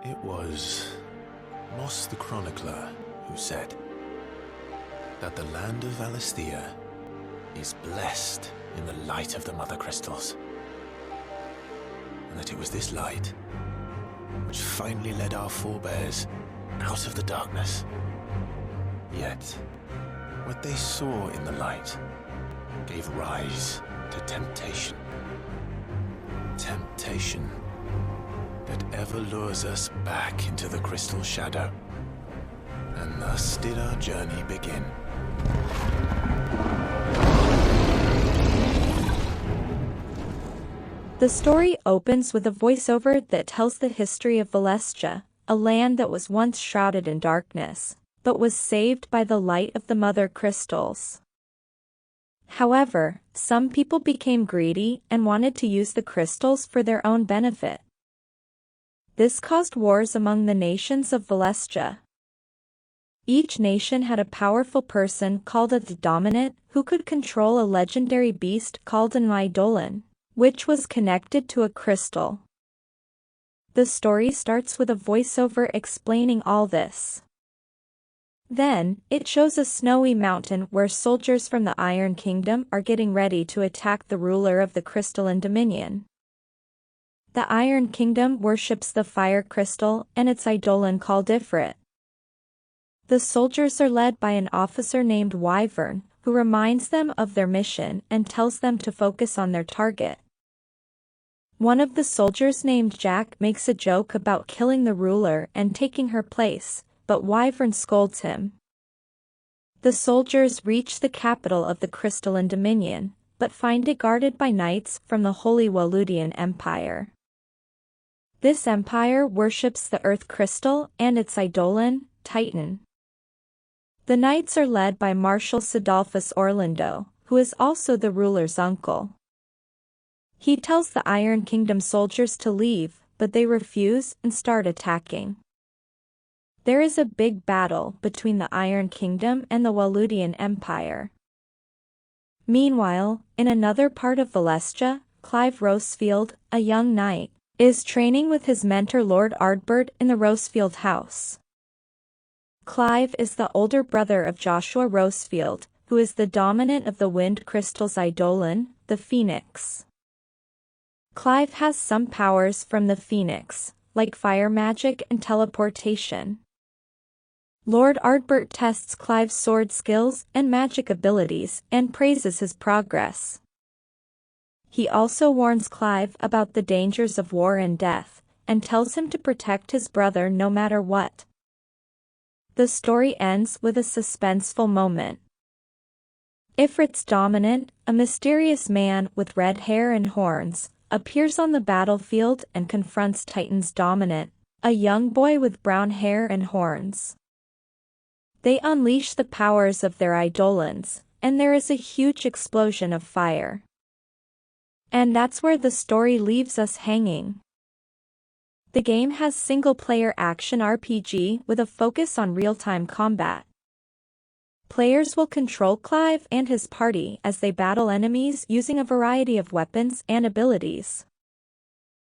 It was Moss the Chronicler who said that the land of Valisthea is blessed in the light of the Mother Crystals, and that it was this light which finally led our forebears out of the darkness. Yet, what they saw in the light gave rise to temptation. Temptation that ever lures us back into the crystal shadow. And thus did our journey begin. The story opens with a voiceover that tells the history of Valisthea, a land that was once shrouded in darkness, but was saved by the light of the Mother Crystals. However, some people became greedy and wanted to use the crystals for their own benefit. This caused wars among the nations of Valisthea. Each nation had a powerful person called a dominant who could control a legendary beast called an eidolon, which was connected to a crystal. The story starts with a voiceover explaining all this. Then, it shows a snowy mountain where soldiers from the Iron Kingdom are getting ready to attack the ruler of the Crystalline Dominion. The Iron Kingdom worships the fire crystal and its eidolon called Ifrit. The soldiers are led by an officer named Wyvern, who reminds them of their mission and tells them to focus on their target. One of the soldiers named Jack makes a joke about killing the ruler and taking her place, but Wyvern scolds him. The soldiers reach the capital of the Crystalline Dominion, but find it guarded by knights from the Holy Waludian Empire. This empire worships the Earth Crystal and its eidolon, Titan. The knights are led by Marshal Sidolphus Orlando, who is also the ruler's uncle. He tells the Iron Kingdom soldiers to leave, but they refuse and start attacking. There is a big battle between the Iron Kingdom and the Waludian Empire. Meanwhile, in another part of Valisthea, Clive Rosefield, a young knight, is training with his mentor Lord Ardbert in the Rosefield house. Clive is the older brother of Joshua Rosefield, who is the dominant of the Wind Crystal's eidolon, the Phoenix. Clive has some powers from the Phoenix, like fire magic and teleportation. Lord Ardbert tests Clive's sword skills and magic abilities and praises his progress. He also warns Clive about the dangers of war and death, and tells him to protect his brother no matter what. The story ends with a suspenseful moment. Ifrit's dominant, a mysterious man with red hair and horns, appears on the battlefield and confronts Titan's dominant, a young boy with brown hair and horns. They unleash the powers of their eidolons, and there is a huge explosion of fire. And that's where the story leaves us hanging. The game has single-player action RPG with a focus on real-time combat. Players will control Clive and his party as they battle enemies using a variety of weapons and abilities.